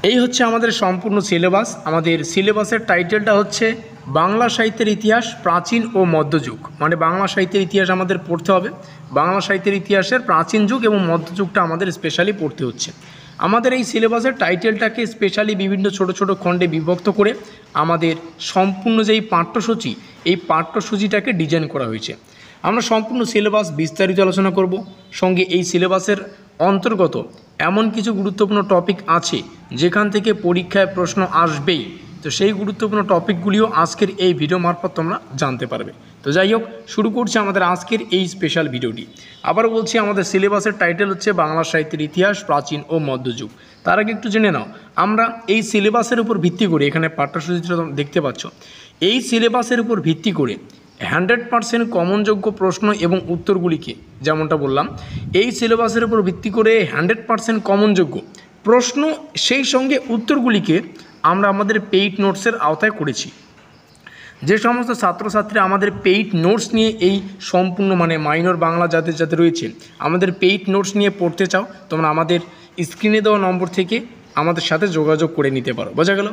এই হচ্ছে আমাদের সম্পূর্ণ সিলেবাস। আমাদের সিলেবাসের টাইটেলটা হচ্ছে বাংলা সাহিত্যের ইতিহাস প্রাচীন ও মধ্যযুগ। মানে বাংলা সাহিত্যের ইতিহাস আমাদের পড়তে হবে, বাংলা সাহিত্যের ইতিহাসের প্রাচীন যুগ এবং মধ্যযুগটা আমাদের স্পেশালি পড়তে হচ্ছে। আমাদের এই সিলেবাসের টাইটেলটাকে স্পেশালি বিভিন্ন ছোট ছোট খণ্ডে বিভক্ত করে আমাদের সম্পূর্ণ যেই পাঠ্যসূচি, এই পাঠ্যসূচিটাকে ডিজাইন করা হয়েছে। আমরা সম্পূর্ণ সিলেবাস বিস্তারিত আলোচনা করব, সঙ্গে এই সিলেবাসের অন্তর্গত এমন কিছু গুরুত্বপূর্ণ টপিক আছে যেখান থেকে পরীক্ষায় প্রশ্ন আসবেই। তো সেই গুরুত্বপূর্ণ টপিকগুলিও আজকের এই ভিডিও মারফত তোমরা জানতে পারবে। তো যাই হোক, শুরু করছি আমাদের আজকের এই স্পেশাল ভিডিওটি। আবারও বলছি, আমাদের সিলেবাসের টাইটেল হচ্ছে বাংলা সাহিত্যের ইতিহাস প্রাচীন ও মধ্যযুগ। তার আগে একটু জেনে নাও, আমরা এই সিলেবাসের উপর ভিত্তি করে, এখানে পাঠ্যসূচিটা দেখতে পাচ্ছ, এই সিলেবাসের উপর ভিত্তি করে 100% কমনযোগ্য প্রশ্ন এবং উত্তরগুলিকে, যেমনটা বললাম, এই সিলেবাসের উপর ভিত্তি করে 100% কমনযোগ্য প্রশ্ন সেই সঙ্গে উত্তরগুলিকে আমরা আমাদের পেইড নোটসের আওতায় করেছি। যে সমস্ত ছাত্রছাত্রীরা আমাদের পেইড নোটস নিয়ে এই সম্পূর্ণ মাইনর বাংলা যাদের রয়েছে, আমাদের পেইড নোটস নিয়ে পড়তে চাও, তোমরা আমাদের স্ক্রিনে দেওয়া নম্বর থেকে আমাদের সাথে যোগাযোগ করে নিতে পারো। বোঝা গেল?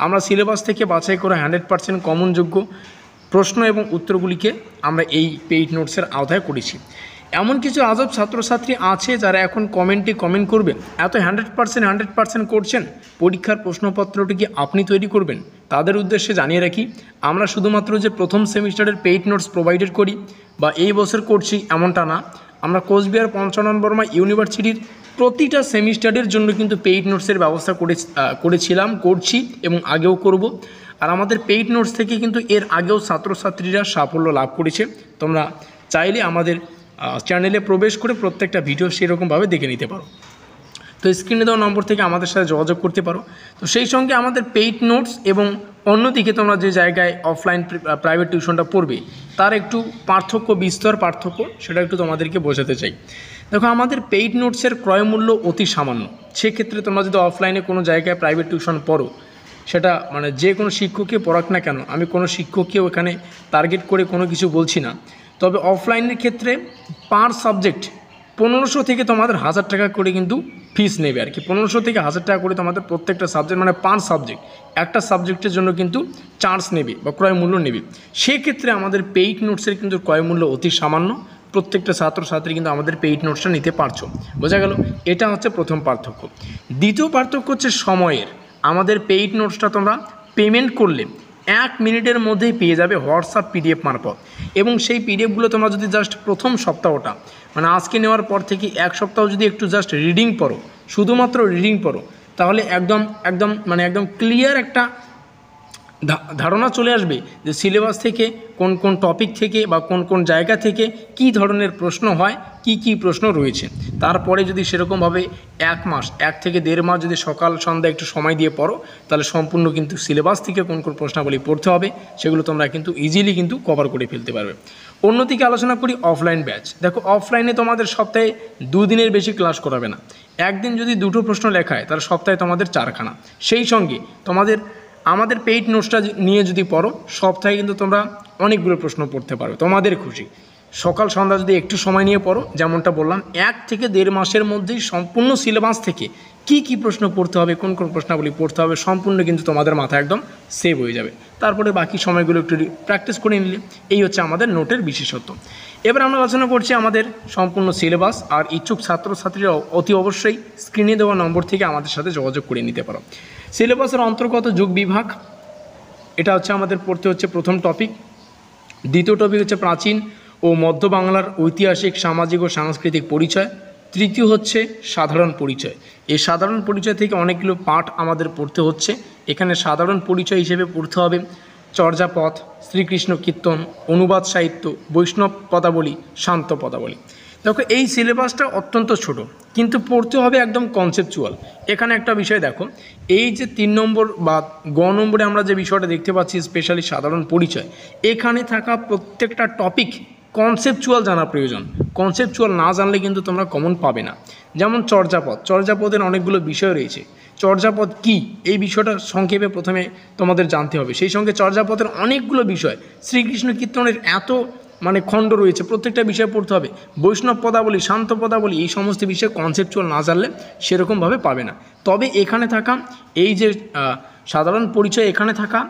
আমরা সিলেবাস থেকে বাছাই করে 100% কমনযোগ্য প্রশ্ন এবং উত্তরগুলিকে আমরা এই পেইড নোটসের আওতায় করেছি। এমন কিছু আজব ছাত্রছাত্রী আছে যারা এখন কমেন্টে কমেন্ট করবে, এত 100% করছেন, পরীক্ষার প্রশ্নপত্রটি কি আপনি তৈরি করবেন? তাদের উদ্দেশ্যে জানিয়ে রাখি, আমরা শুধুমাত্র যে প্রথম সেমিস্টারের পেইড নোটস প্রোভাইডেড করি বা এই বছর করছি এমনটা না, আমরা কোচবিহার পঞ্চানন বর্মা ইউনিভার্সিটির প্রতিটা সেমিস্টারের জন্য কিন্তু পেইড নোটসের ব্যবস্থা করেছিলাম, করছি এবং আগেও করব। আর আমাদের পেইড নোটস থেকে কিন্তু এর আগেও ছাত্রছাত্রীরা সাফল্য লাভ করেছে। তোমরা চাইলে আমাদের চ্যানেলে প্রবেশ করে প্রত্যেকটা ভিডিও সেরকমভাবে দেখে নিতে পারো। তো স্ক্রিনে দেওয়া নম্বর থেকে আমাদের সাথে যোগাযোগ করতে পারো। তো সেই সঙ্গে আমাদের পেইড নোটস এবং অন্যদিকে তোমরা যে জায়গায় অফলাইন প্রাইভেট টিউশনটা পড়বে, তার একটু বিস্তর পার্থক্য, সেটা একটু তোমাদেরকে বোঝাতে চাই। দেখো, আমাদের পেইড নোটসের ক্রয় মূল্য অতি সামান্য। সেক্ষেত্রে তোমরা যদি অফলাইনে কোনো জায়গায় প্রাইভেট টিউশন পড়ো, সেটা যে কোনো শিক্ষককে পড়াক না কেন, আমি কোনো শিক্ষককেও এখানে টার্গেট করে কোনো কিছু বলছি না, তবে অফলাইনের ক্ষেত্রে পার সাবজেক্ট 1500 থেকে তোমাদের 1000 টাকা করে কিন্তু ফিস নেবে আর কি। 1500 থেকে 1000 টাকা করে তোমাদের প্রত্যেকটা সাবজেক্ট, পার সাবজেক্ট একটা সাবজেক্টের জন্য কিন্তু চার্জ নেবে বা ক্রয় মূল্য নেবে। সেক্ষেত্রে আমাদের পেইড নোটসের কিন্তু ক্রয় মূল্য অতি সামান্য। প্রত্যেকটা ছাত্রছাত্রী কিন্তু আমাদের পেইড নোটসটা নিতে পারছো। বোঝা গেল? এটা হচ্ছে প্রথম পার্থক্য। দ্বিতীয় পার্থক্য হচ্ছে সময়ের। আমাদের পেইড নোটসটা তোমরা পেমেন্ট করলে 1 মিনিটের মধ্যেই পেয়ে যাবে হোয়াটসঅ্যাপ পিডিএফ মারফত। এবং সেই পিডিএফগুলো তোমরা যদি জাস্ট প্রথম সপ্তাহটা, আজকে নেওয়ার পর থেকে 1 সপ্তাহ যদি একটু জাস্ট রিডিং পড়ো, শুধুমাত্র রিডিং পড়ো, তাহলে একদম ক্লিয়ার একটা ধারণা চলে আসবে যে সিলেবাস থেকে কোন কোন টপিক থেকে বা কোন কোন জায়গা থেকে কি ধরনের প্রশ্ন হয়, কি প্রশ্ন রয়েছে। তারপরে যদি সেরকমভাবে 1 মাস, 1 থেকে 1.5 মাস যদি সকাল সন্ধ্যা একটু সময় দিয়ে পড়ো, তাহলে সম্পূর্ণ কিন্তু সিলেবাস থেকে কোন কোন প্রশ্নাবলী পড়তে হবে সেগুলো তোমরা কিন্তু ইজিলি কিন্তু কভার করে ফেলতে পারবে। অন্যদিকে আলোচনা করি অফলাইন ব্যাচ। দেখো, অফলাইনে তোমাদের সপ্তাহে 2 দিনের বেশি ক্লাস করাবে না। একদিন যদি 2টো প্রশ্ন লেখায়, তাহলে সপ্তাহে তোমাদের 4খানা। সেই সঙ্গে আমাদের পেইড নোটসটা নিয়ে যদি পড়ো, সপ্তাহে কিন্তু তোমরা অনেকগুলো প্রশ্ন পড়তে পারবে, তোমাদের খুশি। সকাল সন্ধ্যা যদি একটু সময় নিয়ে পড়ো, যেমনটা বললাম, 1 থেকে 1.5 মাসের মধ্যেই সম্পূর্ণ সিলেবাস থেকে কি প্রশ্ন পড়তে হবে, কোন কোন প্রশ্নাবলী পড়তে হবে, সম্পূর্ণ কিন্তু তোমাদের মাথায় একদম সেভ হয়ে যাবে। তারপরে বাকি সময়গুলো একটু প্র্যাকটিস করে নিলে, এই হচ্ছে আমাদের নোটের বিশেষত্ব। এবার আমরা আলোচনা করছি আমাদের সম্পূর্ণ সিলেবাস। আর ইচ্ছুক ছাত্রছাত্রীরা অতি অবশ্যই স্ক্রিনে দেওয়া নম্বর থেকে আমাদের সাথে যোগাযোগ করে নিতে পারো। সিলেবাসের অন্তর্গত যুগ বিভাগ, এটা হচ্ছে আমাদের পড়তে হচ্ছে প্রথম টপিক। দ্বিতীয় টপিক হচ্ছে প্রাচীন ও মধ্য বাংলার ঐতিহাসিক, সামাজিক ও সাংস্কৃতিক পরিচয়। তৃতীয় হচ্ছে সাধারণ পরিচয়। এই সাধারণ পরিচয় থেকে অনেকগুলো পাঠ আমাদের পড়তে হচ্ছে। এখানে সাধারণ পরিচয় হিসেবে পড়তে হবে চর্যাপদ, শ্রীকৃষ্ণ কীর্তন, অনুবাদ সাহিত্য, বৈষ্ণব পদাবলী, শান্ত পদাবলী। দেখো, এই সিলেবাসটা অত্যন্ত ছোট, কিন্তু পড়তে হবে একদম কনসেপচুয়াল। এখানে একটা বিষয় দেখো, এই যে 3 নম্বর বা নম্বরে আমরা যে বিষয়টা দেখতে পাচ্ছি, স্পেশালি সাধারণ পরিচয়, এখানে থাকা প্রত্যেকটা টপিক কনসেপচুয়াল জানা প্রয়োজন। কনসেপচুয়াল না জানলে কিন্তু তোমরা কমন পাবে না। যেমন চর্যাপদের অনেকগুলো বিষয় রয়েছে। চর্যাপদ কি, এই বিষয়টা সংক্ষেপে প্রথমে তোমাদের জানতে হবে। সেই সঙ্গে চর্যাপদের অনেকগুলো বিষয়, শ্রীকৃষ্ণ কীর্তনের এত মানে খণ্ড রয়েছে, প্রত্যেকটা বিষয় পড়তে হবে। বৈষ্ণব পদাবলী, শান্ত পদাবলী, এই সমস্ত বিষয়ে কনসেপচুয়াল না জানলে সেরকমভাবে পাবে না। তবে এখানে থাকা এই যে সাধারণ পরিচয়, এখানে থাকা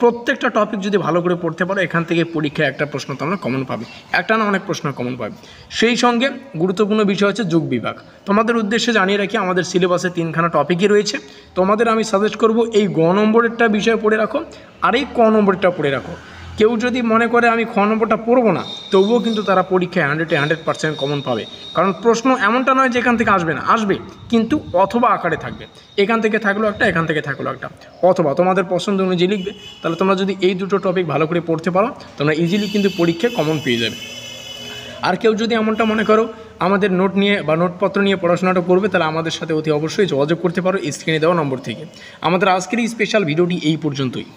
প্রত্যেকটা টপিক যদি ভালো করে পড়তে পারো, এখান থেকে পরীক্ষায় একটা প্রশ্ন তোমরা কমন পাবে, একটা না অনেক প্রশ্ন কমন পাবে। সেই সঙ্গে গুরুত্বপূর্ণ বিষয় হচ্ছে যুগ বিভাগ। তোমাদের উদ্দেশ্যে জানিয়ে রাখি, আমাদের সিলেবাসে 3খানা টপিকই রয়েছে। তোমাদের আমি সাজেস্ট করব এই গ নম্বরেরটা বিষয় পড়ে রাখো, আর এই ক নম্বরটা পড়ে রাখো। কেউ যদি মনে করে আমি খ নম্বরটা পড়বো না, তবুও কিন্তু তারা পরীক্ষায় 100% কমন পাবে। কারণ প্রশ্ন এমনটা নয় যে এখান থেকে আসবে না, আসবে, কিন্তু অথবা আকারে থাকবে। এখান থেকে থাকলো একটা, এখান থেকে থাকলো একটা, অথবা তোমাদের পছন্দ অনুযায়ী লিখবে। তাহলে তোমরা যদি এই দুটো টপিক ভালো করে পড়তে পারো, তোমরা ইজিলি কিন্তু পরীক্ষায় কমন পেয়ে যাবে। আর কেউ যদি এমনটা মনে করো আমাদের নোট নিয়ে বা নোটপত্র নিয়ে পড়াশোনাটা করবে, তাহলে আমাদের সাথে অতি অবশ্যই যোগাযোগ করতে পারো স্ক্রিনে দেওয়া নম্বর থেকে। আমাদের আজকের এই স্পেশাল ভিডিওটি এই পর্যন্তই।